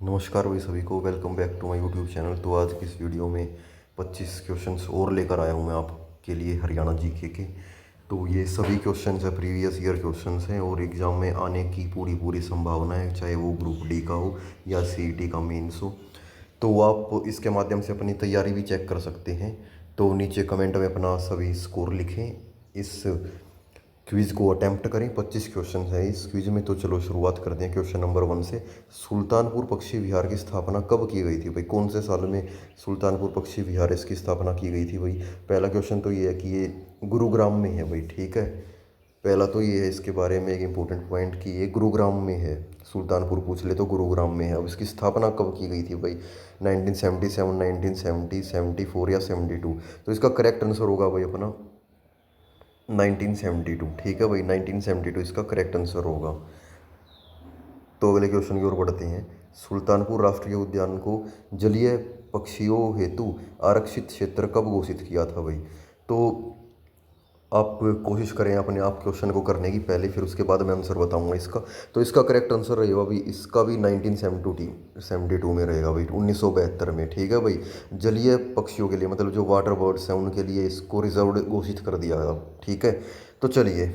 नमस्कार भाई सभी को, welcome back to my YouTube channel. तो आज की इस वीडियो में 25 क्वेश्चंस और लेकर आया हूँ मैं आपके लिए हरियाणा जीके के। तो ये सभी क्वेश्चंस है प्रीवियस ईयर क्वेश्चंस हैं और एग्ज़ाम में आने की पूरी संभावना है, चाहे वो ग्रुप डी का हो या सीईटी का मेंस हो। तो आप इसके माध्यम से अपनी तैयारी भी चेक कर सकते हैं। तो नीचे कमेंट में अपना सभी स्कोर लिखें, इस क्विज़ को अटेम्प्ट करें। 25 क्वेश्चन है इस क्विज़ में। तो चलो शुरुआत करते हैं क्वेश्चन नंबर 1 से। सुल्तानपुर पक्षी विहार की स्थापना कब की गई थी भाई? कौन से साल में सुल्तानपुर पक्षी विहार इसकी स्थापना की गई थी भाई? पहला क्वेश्चन तो ये है कि ये गुरुग्राम में है भाई, ठीक है। पहला तो ये है इसके बारे में एक इम्पोर्टेंट पॉइंट कि ये गुरुग्राम में है। सुल्तानपुर पूछ ले तो गुरुग्राम में है। अब इसकी स्थापना कब की गई थी भाई? 1977, 1970, 74 या 72? तो इसका करेक्ट आंसर होगा भाई अपना 1972, ठीक है भाई। 1972 इसका करेक्ट आंसर होगा। तो अगले क्वेश्चन की ओर बढ़ते हैं। सुल्तानपुर राष्ट्रीय उद्यान को जलीय पक्षियों हेतु आरक्षित क्षेत्र कब घोषित किया था भाई? तो आप कोशिश करें अपने आप क्वेश्चन को करने की पहले, फिर उसके बाद मैं आंसर बताऊंगा इसका। तो इसका करेक्ट आंसर रहेगा भाई, इसका भी 1972 में रहेगा भाई, 1972 में, ठीक है भाई। जलीय पक्षियों के लिए मतलब जो वाटर बर्ड्स हैं उनके लिए इसको रिजर्व घोषित कर दिया गया, ठीक है। तो चलिए,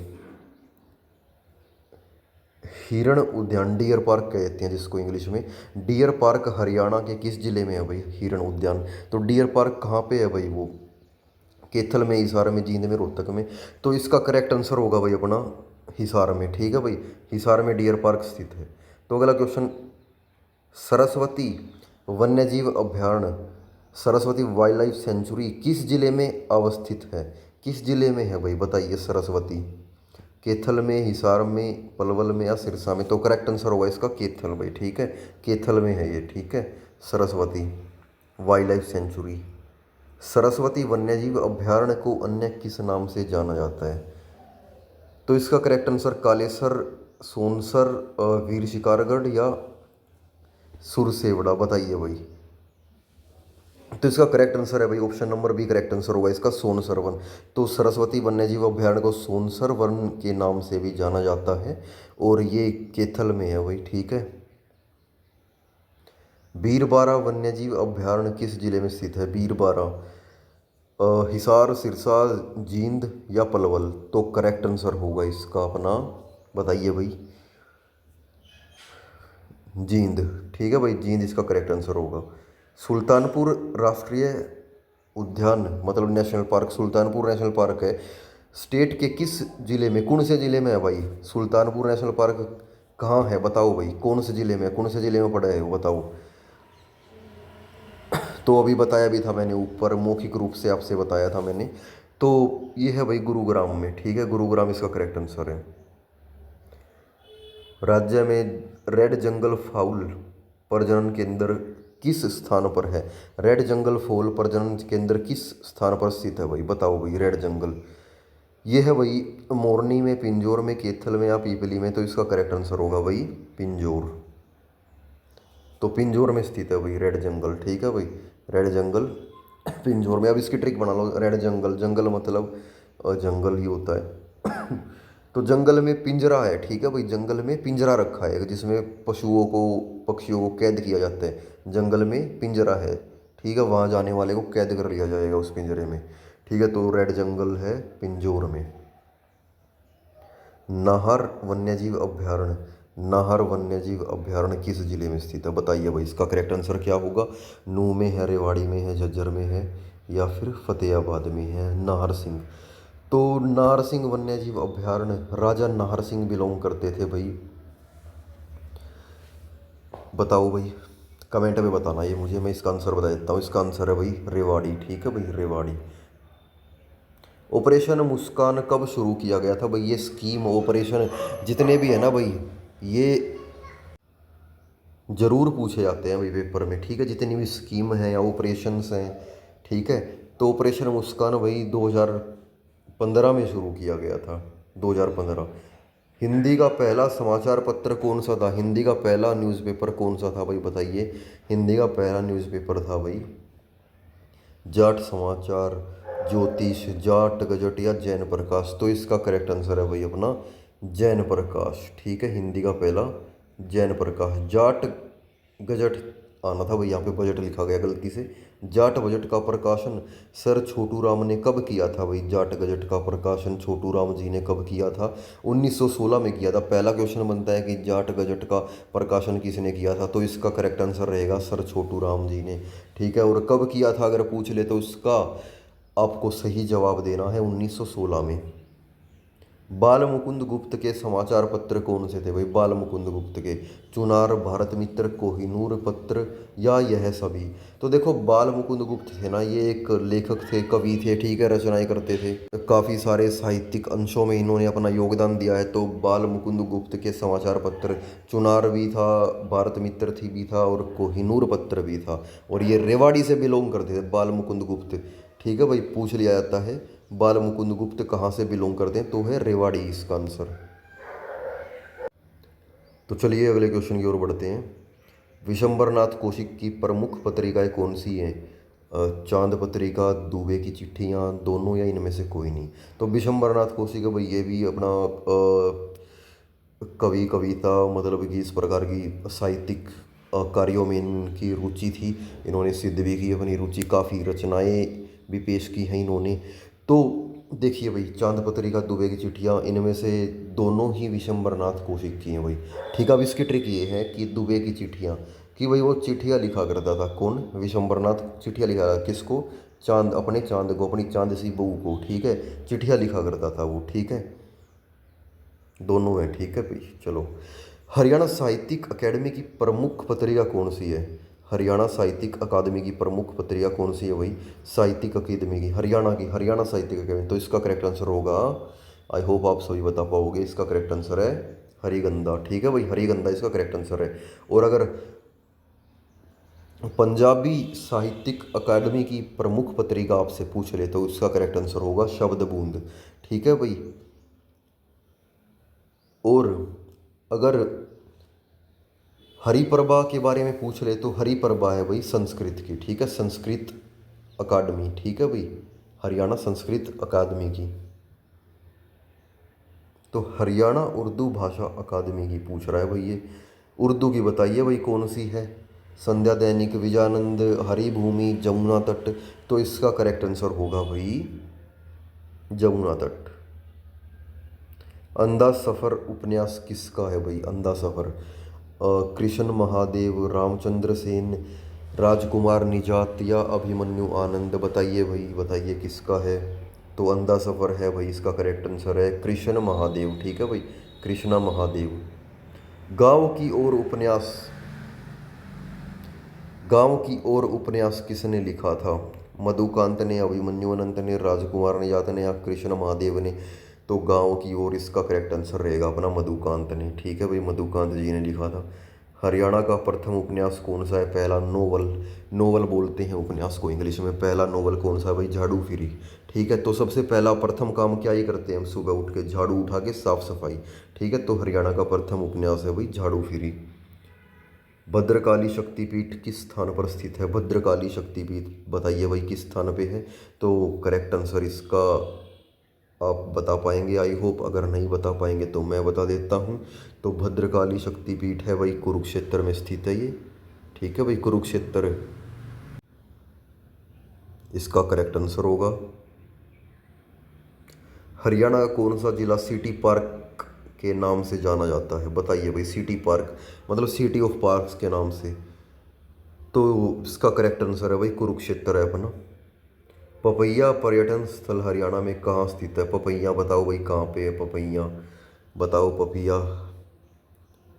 हिरण उद्यान, डियर पार्क कहते हैं जिसको इंग्लिश में। डियर पार्क हरियाणा के किस जिले में है भाई हिरण उद्यान? तो डियर पार्क कहाँ पे है भाई? वो कैथल में, हिसार में, जींद में, रोहतक में। तो इसका करेक्ट आंसर होगा भाई अपना हिसार में, ठीक है भाई। हिसार में डियर पार्क स्थित है। तो अगला क्वेश्चन, सरस्वती वन्यजीव अभयारण्य, सरस्वती वाइल्ड लाइफ सेंचुरी किस जिले में अवस्थित है? किस जिले में है भाई बताइए? सरस्वती कैथल में, हिसार में, पलवल में या सिरसा में? तो करेक्ट आंसर होगा इसका कैथल भाई, ठीक है। कैथल में है ये, ठीक है। Saraswati wild life sanctuary. Saraswati वन्यजीव अभयारण्य को अन्य किस नाम से जाना जाता है? तो इसका करेक्ट आंसर कालेसर, सोनसर, वीर शिकारगढ़ या सुरसेवड़ा, बताइए भाई। तो इसका करेक्ट आंसर है भाई option number B, correct answer होगा इसका सोनसर वन। तो सरस्वती वन्यजीव अभयारण्य को सोनसर वन के नाम से भी जाना जाता है और ये कैथल में है भाई, ठीक है। बीरबारा वन्यजीव अभयारण्य किस जिले में स्थित है? बीरबारा हिसार, सिरसा, जींद या पलवल? तो करेक्ट आंसर होगा इसका अपना, बताइए भाई, जींद, ठीक है भाई। जींद इसका करेक्ट आंसर होगा। सुल्तानपुर राष्ट्रीय उद्यान मतलब national park, Sultanpur national park है, स्टेट के किस जिले में, कौन से जिले में है भाई? सुल्तानपुर नेशनल पार्क कहाँ है बताओ भाई? कौन से जिले में, कौन से जिले में पड़ा है वो बताओ? तो अभी बताया भी था मैंने, ऊपर मौखिक रूप से आपसे बताया था मैंने। तो ये है भाई गुरुग्राम में, ठीक है। गुरुग्राम इसका करेक्ट आंसर है। राज्य में रेड जंगल फाउल प्रजनन केंद्र किस स्थान पर है? रेड जंगल फाउल प्रजनन केंद्र किस स्थान पर स्थित है भाई? बताओ भाई। रेड जंगल ये है भाई मोरनी में, पिंजौर में, कैथल में या पीपली में? तो इसका करेक्ट आंसर होगा भाई पिंजौर। तो पिंजौर में स्थित है भाई रेड जंगल, ठीक है भाई। रेड जंगल पिंजौर में। अब इसकी ट्रिक बना लो। रेड जंगल, जंगल मतलब जंगल ही होता है तो जंगल में पिंजरा है, ठीक है भाई। जंगल में पिंजरा रखा है जिसमें पशुओं को, पक्षियों को कैद किया जाता है। जंगल में पिंजरा है, ठीक है। वहाँ जाने वाले को कैद कर लिया जाएगा उस पिंजरे में, ठीक है। तो रेड जंगल है पिंजौर में। नाहर वन्यजीव अभयारण्य, नाहर वन्यजीव अभयारण्य किस जिले में स्थित है? बताइए भाई इसका करेक्ट आंसर क्या होगा? नूह में है, रेवाड़ी में है, झज्जर में है या फिर फतेहाबाद में है? नाहर सिंह। तो नाहर सिंह वन्यजीव अभयारण्य राजा नाहर सिंह बिलोंग करते थे भाई। बताओ भाई, कमेंट में बताना ये मुझे, मैं इसका आंसर बता देता हूँ। इसका आंसर है भाई रेवाड़ी, ठीक है भाई, रेवाड़ी। ऑपरेशन मुस्कान कब शुरू किया गया था भाई? ये स्कीम, ऑपरेशन जितने भी है ना भाई, ये ज़रूर पूछे जाते हैं भाई पेपर में, ठीक है। जितनी भी स्कीम हैं या ऑपरेशंस हैं, ठीक है। तो ऑपरेशन मुस्कान भाई 2015 में शुरू किया गया था, 2015। हिंदी का पहला समाचार पत्र कौन सा था? हिंदी का पहला न्यूज़पेपर कौन सा था भाई बताइए? हिंदी का पहला न्यूज़पेपर था भाई जाट समाचार, ज्योतिष, जाट गजट या जैन प्रकाश? तो इसका करेक्ट आंसर है भाई अपना जैन प्रकाश, ठीक है। हिंदी का पहला जैन प्रकाश। जाट गजट आना था भाई, यहाँ पे बजट लिखा गया गलती से। जाट बजट का प्रकाशन सर छोटू राम ने कब किया था भाई? जाट गजट का प्रकाशन छोटू राम जी ने कब किया था? 1916 में किया था। पहला क्वेश्चन बनता है कि जाट गजट का प्रकाशन किसने किया था, तो इसका करेक्ट आंसर रहेगा सर छोटू राम जी ने। ठीक है, और कब किया था अगर पूछ ले तो इसका आपको सही जवाब देना है 1916 में। बाल मुकुंद गुप्त के समाचार पत्र कौन से थे भाई? बाल मुकुंद गुप्त के चुनार, भारत मित्र, कोहिनूर पत्र या यह सभी? तो देखो बाल मुकुंद गुप्त थे ना, ये एक लेखक थे, कवि थे, ठीक है, रचनाएं करते थे, काफ़ी सारे साहित्यिक अंशों में इन्होंने अपना योगदान दिया है। तो बाल मुकुंद गुप्त के समाचार पत्र चुनार भी था, भारत मित्र थी भी था, और कोहिनूर पत्र भी था, और ये रेवाड़ी से बिलोंग करते थे बाल मुकुंद गुप्त। ठीक है भाई, पूछ लिया जाता है बाल मुकुंद गुप्त कहाँ से बिलोंग करते हैं, तो है रेवाड़ी इसका आंसर। तो चलिए अगले क्वेश्चन की ओर बढ़ते हैं। विशंबरनाथ कौशिक की प्रमुख पत्रिकाएं कौन सी हैं? चांद पत्रिका, दुबे की चिट्ठियाँ, दोनों या इनमें से कोई नहीं? तो विशंबरनाथ कौशिक है भाई, ये भी अपना कवि, कविता, मतलब कि इस प्रकार की साहित्यिक कार्यों में इनकी रुचि थी। इन्होंने सिद्ध भी की अपनी रुचि, काफ़ी रचनाएं भी पेश की हैं इन्होंने। तो देखिए भाई, चांद पत्रिका, दुबे की चिट्ठियाँ, इनमें से दोनों ही विशंबरनाथ कौशिक की हैं भाई। ठीक है, अब इसकी ट्रिक ये है कि दुबे की चिट्ठियाँ, कि भाई वो चिट्ठियाँ लिखा करता था कौन? विशंबरनाथ चिट्ठियाँ लिखा किसको? चांद, अपने चांद को, अपनी चांद सी बहू को। ठीक है, चिट्ठियाँ लिखा करता था वो। ठीक है, दोनों है। ठीक है भाई, चलो। हरियाणा साहित्यिक अकेडमी की प्रमुख पत्रिका कौन सी है? हरियाणा साहित्यिक अकादमी की प्रमुख पत्रिका कौन सी है भाई? साहित्यिक अकादमी की, हरियाणा की, हरियाणा साहित्यिक अकादमी। तो इसका करेक्ट आंसर होगा, आई होप आप सभी बता पाओगे, इसका करेक्ट आंसर है हरिगंधा। ठीक है भाई, हरिगंधा इसका करेक्ट आंसर है। और अगर पंजाबी साहित्यिक अकादमी की प्रमुख पत्रिका आपसे पूछ ले तो इसका करेक्ट आंसर होगा शब्द बूंद। ठीक है भाई। और अगर हरिप्रभा के बारे में पूछ ले तो हरिप्रभा है भाई संस्कृत की। ठीक है, संस्कृत अकादमी। ठीक है भाई, हरियाणा संस्कृत अकादमी की। तो हरियाणा उर्दू भाषा अकादमी की पूछ रहा है भाई ये। उर्दू की बताइए भाई कौन सी है? संध्या, दैनिक, विजयानंद, हरिभूमि, जमुना तट। तो इसका करेक्ट आंसर होगा भाई जमुना तट। अंधा सफ़र उपन्यास किसका है भाई? अंधा सफ़र कृष्ण महादेव, रामचंद्र सेन, राजकुमार निजात या अभिमन्यु आनंद? बताइए भाई, बताइए किसका है? तो अंधा सफ़र है भाई, इसका करेक्ट आंसर है कृष्ण महादेव। ठीक है भाई, कृष्णा महादेव। गांव की ओर उपन्यास, गांव की ओर उपन्यास किसने लिखा था? मधुकांत ने, अभिमन्यु अनंत ने, राजकुमार निजात ने या कृष्ण महादेव ने? तो गांव की ओर इसका करेक्ट आंसर रहेगा अपना मधुकांत ने। ठीक है भाई, मधुकांत जी ने लिखा था। हरियाणा का प्रथम उपन्यास कौन सा है? पहला नोवल, नोवल बोलते हैं उपन्यास को इंग्लिश में। पहला नोवल कौन सा है भाई? झाड़ू फिरी। ठीक है, तो सबसे पहला प्रथम काम क्या ही करते हैं हम? सुबह उठ के झाड़ू उठा के साफ सफाई। ठीक है, तो हरियाणा का प्रथम उपन्यास है भाई झाड़ू फिरी। भद्रकाली शक्तिपीठ किस स्थान पर स्थित है? भद्रकाली शक्तिपीठ बताइए भाई किस स्थान पे है? तो करेक्ट आंसर इसका आप बता पाएंगे आई होप। अगर नहीं बता पाएंगे तो मैं बता देता हूँ। तो भद्रकाली शक्तिपीठ है भाई कुरुक्षेत्र में स्थित है ये। ठीक है भाई, कुरुक्षेत्र इसका करेक्ट आंसर होगा। हरियाणा का कौन सा जिला सिटी पार्क के नाम से जाना जाता है? बताइए भाई, सिटी पार्क मतलब सिटी ऑफ पार्क्स के नाम से। तो इसका करेक्ट आंसर है भाई कुरुक्षेत्र है अपना। पपैया पर्यटन स्थल हरियाणा में कहाँ स्थित है? पपैया बताओ भाई कहाँ पे है पपैया? बताओ पपैया।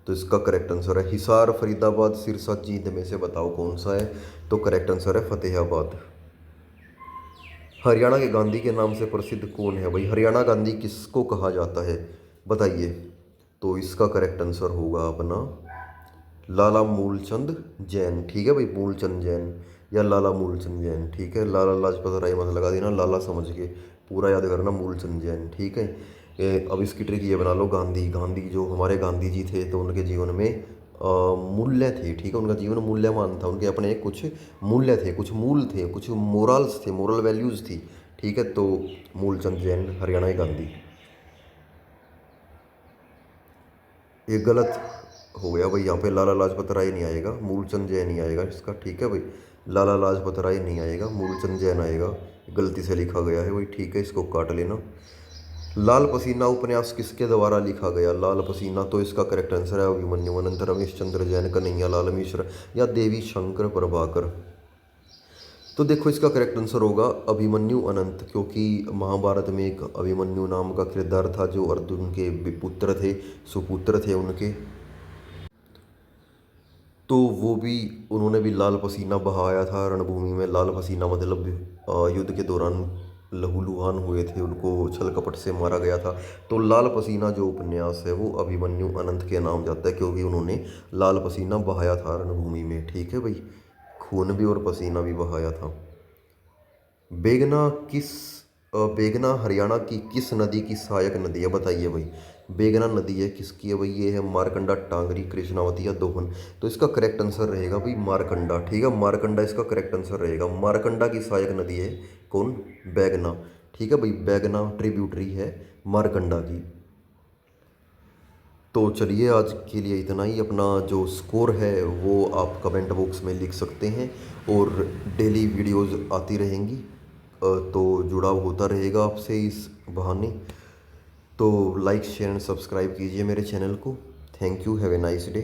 तो इसका करेक्ट आंसर है हिसार, फरीदाबाद, सिरसा, जींद में से बताओ कौन सा है? तो करेक्ट आंसर है फतेहाबाद। हरियाणा के गांधी के नाम से प्रसिद्ध कौन है भाई? हरियाणा गांधी किसको कहा जाता है? बताइए। तो इसका करेक्ट आंसर होगा अपना लाला मूलचंद जैन। ठीक है भाई, मूलचंद जैन या लाला मूलचंद जैन। ठीक है, लाला लाजपत राय मत लगा देना, लाला समझ के पूरा याद करना, मूलचंद जैन। ठीक है, अब इसकी ट्रिक ये बना लो, गांधी, गांधी जो हमारे गांधी जी थे तो उनके जीवन में मूल्य थे। ठीक है, उनका जीवन मूल्यवान था, उनके अपने कुछ मूल्य थे, कुछ मूल थे, कुछ मोरल्स थे, मोरल वैल्यूज़ थी। ठीक है, तो मूलचंद जैन हरियाणा के गांधी। ये गलत हो गया भाई, यहाँ पे लाला लाजपत राय नहीं आएगा, मूलचंद जैन ही आएगा इसका। ठीक है भाई, लाला लाजपत राय नहीं आएगा, मूलचंद जैन आएगा। गलती से लिखा गया है भाई, ठीक है, इसको काट लेना। लाल पसीना उपन्यास किसके द्वारा लिखा गया? लाल पसीना, तो इसका करेक्ट आंसर है अभिमन्यु अनंत, रमेश चंद्र जैन, कन्हैया लाल मिश्र या देवी शंकर प्रभाकर। तो देखो इसका करेक्ट आंसर होगा अभिमन्यु अनंत, क्योंकि महाभारत में एक अभिमन्यु नाम का किरदार था जो अर्जुन के पुत्र थे, सुपुत्र थे उनके। तो वो भी, उन्होंने भी लाल पसीना बहाया था रणभूमि में। लाल पसीना मतलब युद्ध के दौरान लहूलुहान हुए थे, उनको छल कपट से मारा गया था। तो लाल पसीना जो उपन्यास है वो अभिमन्यु अनंत के नाम जाता है, क्योंकि उन्होंने लाल पसीना बहाया था रणभूमि में। ठीक है भाई, खून भी और पसीना भी बहाया था। बेगना किस बेगना हरियाणा की किस नदी की सहायक नदी है? बताइए भाई। बेगना नदी है किसकी है भाई? ये है मारकंडा, टांगरी, कृष्णावती या दोहन। तो इसका करेक्ट आंसर रहेगा भाई मारकंडा। ठीक है, मारकंडा इसका करेक्ट आंसर रहेगा। मारकंडा की सहायक नदी है कौन? बैगना। ठीक है भाई, बैगना ट्रिब्यूटरी है मारकंडा की। तो चलिए आज के लिए इतना ही। अपना जो स्कोर है वो आप कमेंट बॉक्स में लिख सकते हैं, और डेली वीडियोस आती रहेंगी, तो जुड़ाव होता रहेगा आपसे इस बहाने। तो लाइक शेयर एंड सब्सक्राइब कीजिए मेरे चैनल को। Thank you, have a nice day.